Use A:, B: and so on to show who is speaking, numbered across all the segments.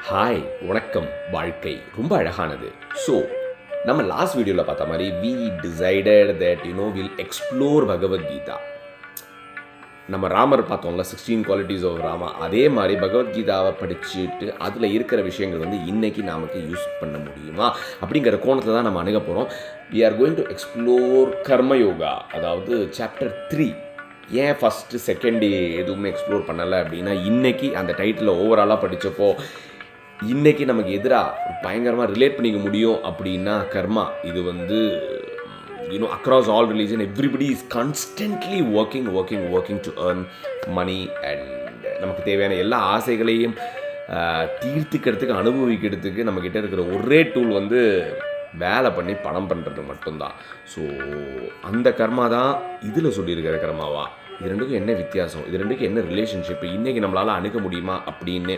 A: Hi, வணக்கம். வாழ்க்கை ரொம்ப அழகானது. ஸோ நம்ம லாஸ்ட் வீடியோவில் பார்த்த மாதிரி we decided that will explore Bhagavad Gita. நம்ம ராமர் பார்த்தோம்ல, 16 குவாலிட்டிஸ் ஆஃப் ராமா. அதே மாதிரி பகவத்கீதாவை படிச்சுட்டு அதில் இருக்கிற விஷயங்கள் இன்றைக்கி நமக்கு யூஸ் பண்ண முடியுமா அப்படிங்கிற கோணத்தில் தான் நம்ம அணுக போகிறோம். We are going to explore Karma Yoga, அதாவது சாப்டர் 3. ஏன் ஃபஸ்ட்டு செகண்ட் எதுவுமே எக்ஸ்ப்ளோர் பண்ணலை அப்படின்னா, இன்றைக்கி அந்த டைட்டில் ஓவராலாக படித்தப்போ இன்றைக்கி நமக்கு எதிராக பயங்கரமாக ரிலேட் பண்ணிக்க முடியும் அப்படின்னா கர்மா. இது across all religion everybody is constantly working to earn money and நமக்கு தேவையான எல்லா ஆசைகளையும் தீர்த்துக்கிறதுக்கு, அனுபவிக்கிறதுக்கு நம்மக்கிட்ட இருக்கிற ஒரே டூல் வேலை பண்ணி பணம் பண்ணுறது மட்டும்தான். ஸோ அந்த கர்மா தான் இதில் சொல்லியிருக்கிற கர்மாவா? இது ரெண்டுக்கும் என்ன வித்தியாசம், இது ரெண்டுக்கும் என்ன ரிலேஷன்ஷிப், இன்றைக்கி நம்மளால் அணுக முடியுமா அப்படின்னு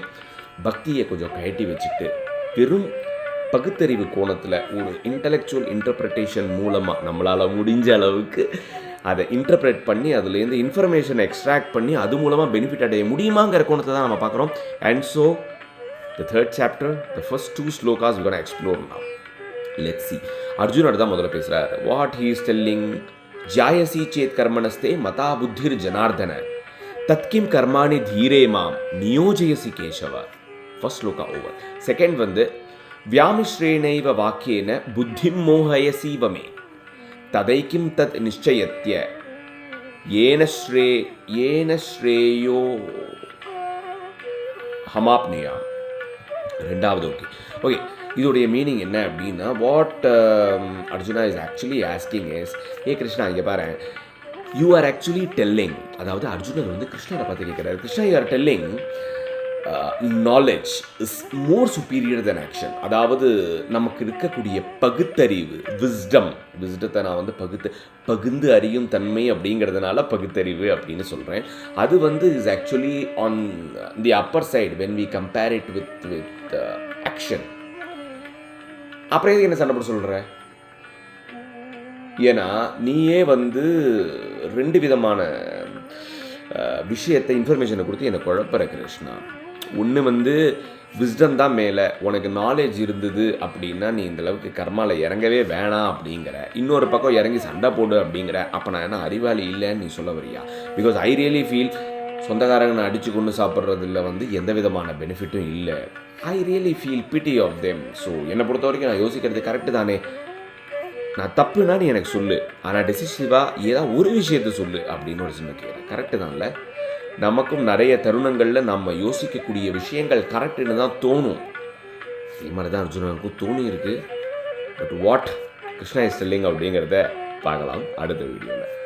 A: பக்தியை கொஞ்சம் கயட்டி வச்சுட்டு பெரும் பகுத்தறிவு கோணத்தில் ஒரு இன்டலெக்சுவல் இன்டர்பிரிட்டேஷன் மூலமாக நம்மளால் முடிஞ்ச அளவுக்கு அதை இன்டர்பிரேட் பண்ணி அதுலேருந்து இன்ஃபர்மேஷனை எக்ஸ்ட்ராக்ட் பண்ணி அது மூலமாக பெனிஃபிட் அடைய முடியுமாங்கிற கோணத்தை தான் நம்ம பார்க்குறோம். And so the third chapter, the first 2 slokas we gonna explore now. Let's see. அர்ஜுனர் தான் முதல்ல பேசுகிறார். What he is telling? ஜாயசி சேத் கர்மணஸ்தே மதா புத்திர் ஜனார்தன தத்கிம் கர்மாணி தீரே மாம் நியோஜயசி Keshava. First sloka over. Second வியாமிஸ்ரேணைவ வாக்கியேன புத்திம் மோகயசீவமே ததைக்கிம் தத் நிச்சயத்ய ஏன ஸ்ரேயோ ஹமாப்னியா. ரெண்டாவது ஓகே இதோடைய மீனிங் என்ன அப்படின்னா, what Arjuna is actually asking is, ஏ கிருஷ்ணா இங்கே பாரு, யூ ஆர் ஆக்சுவலி டெல்லிங். அதாவது அர்ஜுனர் கிருஷ்ணரை பார்த்து கேட்குறாரு, Krishna you are telling knowledge is more superior then action. அதாவது நமக்கு இருக்கக்கூடிய பகுத்தறிவு, விஸ்டத்தை நான் பகுந்து அறியும் தன்மை அப்படிங்கிறதுனால பகுத்தறிவு அப்படின்னு சொல்கிறேன். அது is actually on the upper side when we compare it with action. அப்புறம் எதுக்கு என்ன சண்டை போட சொல்கிற? ஏன்னா நீயே 2 விதமான விஷயத்தை, இன்ஃபர்மேஷனை கொடுத்து என்னை குழப்பற கிருஷ்ணா. ஒன்று விஸ்டம் தான் மேலே, உனக்கு நாலேஜ் இருந்தது அப்படின்னா நீ இந்தளவுக்கு கர்மாவில் இறங்கவே வேணாம் அப்படிங்கிற. இன்னொரு பக்கம் இறங்கி சண்டை போடு அப்படிங்கிற. அப்போ நான் என்ன அறிவாளி இல்லைன்னு நீ சொல்ல வரியா? பிகாஸ் ஐ ரியலி ஃபீல் சொந்தக்காரங்க அடித்து கொண்டு சாப்பிட்றதுல எந்த விதமான பெனிஃபிட்டும் இல்லை. I really feel pity of them. So என்னை பொறுத்த வரைக்கும் நான் யோசிக்கிறது கரெக்டு தானே. நான் தப்புனா நீ எனக்கு சொல்லு, ஆனால் டெசிசிவாக ஏதாவது ஒரு விஷயத்தை சொல்லு அப்படின்னு ஒரு சின்ன கேட்குறேன். கரெக்டு தான்ல. நமக்கும் நிறைய தருணங்களில் நம்ம யோசிக்கக்கூடிய விஷயங்கள் கரெக்டுன்னு தான் தோணும். இதே மாதிரி தான் அர்ஜுனனுக்கும் தோணி இருக்குது. But what Krishna is telling அப்படிங்கிறத பார்க்கலாம் அடுத்த வீடியோவில்.